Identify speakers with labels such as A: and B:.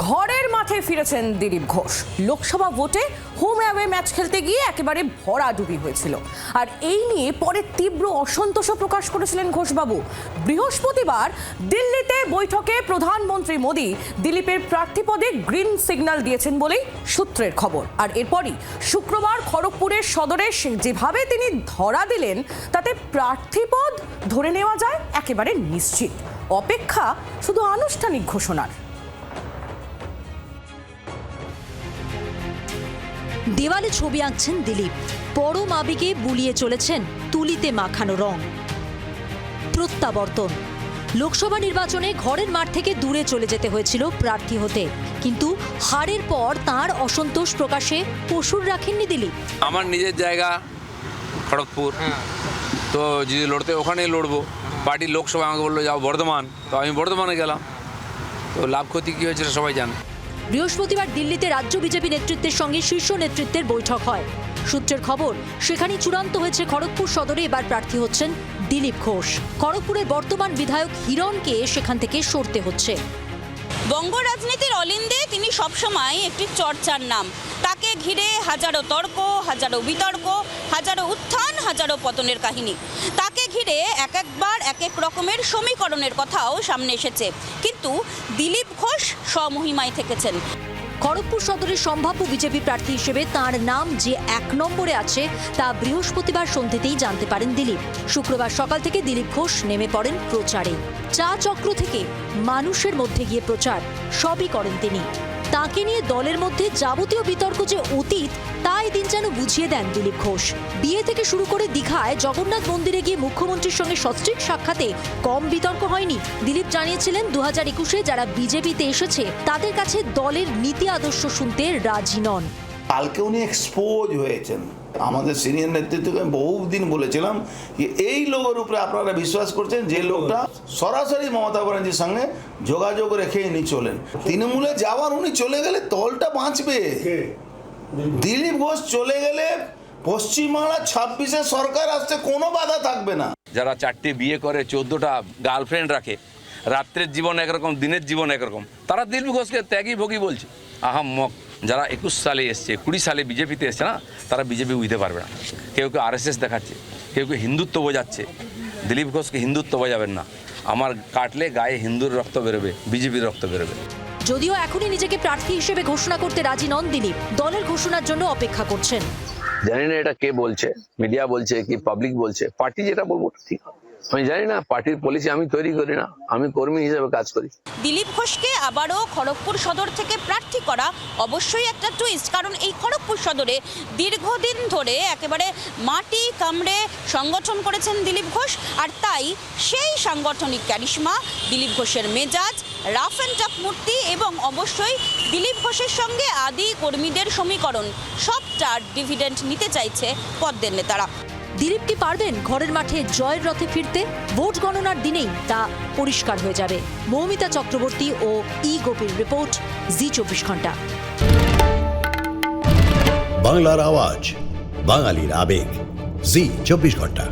A: ঘরের মাঠে ফিরেছেন দিলীপ ঘোষ। লোকসভা ভোটে হোম অ্যাওয়ে ম্যাচ খেলতে গিয়ে একেবারে ভরাডুবি হয়েছিল, আর এই নিয়ে পরে তীব্র অসন্তোষ প্রকাশ করেছিলেন ঘোষবাবু। বৃহস্পতিবার দিল্লিতে বৈঠকে প্রধানমন্ত্রী মোদী দিলীপের প্রার্থীপদে গ্রিন সিগন্যাল দিয়েছেন বলেই সূত্রের খবর। আর এরপরই শুক্রবার খড়গপুরের সদরে যেভাবে তিনি ধরা দিলেন, তাতে প্রার্থীপদ ধরে নেওয়া যায় একেবারে নিশ্চিত। অপেক্ষা শুধু আনুষ্ঠানিক ঘোষণার।
B: দেওয়ালে ছবি আঁকছেন দিলীপ, পরম আবেগে বুলিয়ে চলেছেন তুলিতে মাখানো রং। প্রত্যাবর্তন। লোকসভা নির্বাচনে ঘরের মাঠ থেকে দূরে চলে যেতে হয়েছিল প্রার্থী হতে, কিন্তু হারের পর তার অসন্তোষ প্রকাশে কসুর রাখেননি দিলীপ।
C: আমার নিজের জায়গা খড়গপুর, তো যদি লড়তে ওখানেই লড়বো। পার্টির লোকসভা আমাকে বললো যাও বর্ধমান, তো আমি বর্ধমানে গেলাম। তো লাভ ক্ষতি কী হয়েছিল সবাই জানে।
B: বৃহস্পতিবার দিল্লিতে রাজ্য বিজেপি নেতৃত্বের সঙ্গে শীর্ষ নেতৃত্বের বৈঠক হয়। সূত্রের খবর, সেখানে চূড়ান্ত হয়েছে খড়গপুর সদরে এবার প্রার্থী হচ্ছেন দিলীপ ঘোষ। খড়গপুরের বর্তমান বিধায়ক হিরণকে সেখান থেকে সরতে হচ্ছে।
D: বঙ্গ রাজনীতির অলিন্দে তিনি সবসময় একটি চর্চার নাম। তাকে ঘিরে হাজারো তর্ক, হাজারো বিতর্ক, হাজারো উত্থান, হাজারো পতনের কাহিনী। তাকে ঘিরে একবার এক এক রকমের সমীকরণের কথাও সামনে এসেছে, কিন্তু দিলীপ ঘোষ স্বমহিমায় থেকেছেন।
B: খড়গপুর সদরের সম্ভাব্য বিজেপি প্রার্থী হিসেবে তার নাম যে 1 নম্বরে আছে তা বৃহস্পতিবার সন্ধ্যেতেই জানতে পারেন দিলীপ। শুক্রবার সকাল থেকে দিলীপ ঘোষ নেমে পড়েন প্রচারে। চা চক্র থেকে মানুষের মধ্যে গিয়ে প্রচার সবই করেন তিনি। তাকে নিয়ে দলের মধ্যে যাবতীয় বিতর্ক যে অতীত, তা এদিন যেন বুঝিয়ে দেন দিলীপ ঘোষ। বিয়ে থেকে শুরু করে দীঘায় জগন্নাথ মন্দিরে গিয়ে মুখ্যমন্ত্রীর সঙ্গে সস্ত্রীক সাক্ষাতে কম বিতর্ক হয়নি। দিলীপ জানিয়েছিলেন 2021-এ যারা বিজেপিতে এসেছে তাদের কাছে দলের নীতি আদর্শ শুনতে রাজি নন।
E: কালকে উনি এক্সপোজ হয়েছেন। আমাদের সিনিয়র নেতৃত্বকে আমি বহুদিন বলেছিলাম যে এই লোকের উপরে আপনারা বিশ্বাস করছেন যে লোকটা সরাসরি মমতা ব্যানার্জির সঙ্গে যোগাযোগ রেখে ইনি চলেন। তৃণমূলে যাওয়ার উনি চলে গেলে দলটা বাঁচবে। দিলীপ ঘোষ চলে গেলে পশ্চিমবাংলা 26-এ সরকার আসতে কোনো বাধা থাকবে না।
C: যারা 4টে বিয়ে করে, 14টা গার্লফ্রেন্ড রাখে, রাত্রের জীবন একরকম, দিনের জীবন একরকম, তারা দিলীপ ঘোষকে ত্যাগী ভোগী বলছে। আহাম্মক। যারা 21 সালে এসছে, 20 সালে বিজেপিতে এসছে না, তারা বিজেপি বুঝতে পারবে না। কেউ কেউ RSS দেখাচ্ছে, কেউ কেউ হিন্দুত্ব বোঝাচ্ছে। দিলীপ ঘোষকে হিন্দুত্ব বোঝাবেন না। আমার কাটলে গায়ে হিন্দুর রক্ত বেরোবে, বিজেপির রক্ত বেরোবে।
B: যদিও এখনই নিজেকে প্রার্থী হিসেবে ঘোষণা করতে রাজি নন দিলীপ, দলের ঘোষণার জন্য অপেক্ষা করছেন।
C: জানি না এটা কে বলছে, মিডিয়া বলছে কি পাবলিক বলছে। পার্টি যেটা বলবো ঠিক, আমি জানি না। পার্টির পলিসি আমি তৈরি করি না, আমি কর্মী হিসেবে কাজ করি।
D: দিলীপ ঘোষকে আবারও খড়গপুর সদর থেকে প্রার্থী করা অবশ্যই একটা টুইস্ট, কারণ এই খড়গপুর সদরে দীর্ঘদিন ধরে একেবারে মাটি কামড়ে সংগঠন করেছেন দিলীপ ঘোষ। আর তাই সেই সাংগঠনিক ক্যারিশমা, দিলীপ ঘোষের মেজাজ, রাফ অ্যান্ড টাফ মূর্তি এবং অবশ্যই দিলীপ ঘোষের সঙ্গে আদি কর্মীদের সমীকরণ, সবটার ডিভিডেন্ড নিতে চাইছে পদ্মের নেতারা।
B: দিলীপ কি পারবেন ঘরের মাঠে জয়ের রথে ফিরতে? ভোট গণনার দিনেই তা পরিষ্কার হয়ে যাবে। মৌমিতা চক্রবর্তী ও গোপীর রিপোর্ট, জি24 ঘন্টা।
F: বাংলার আওয়াজ, বাঙালির আবেগ, জি24 ঘন্টা।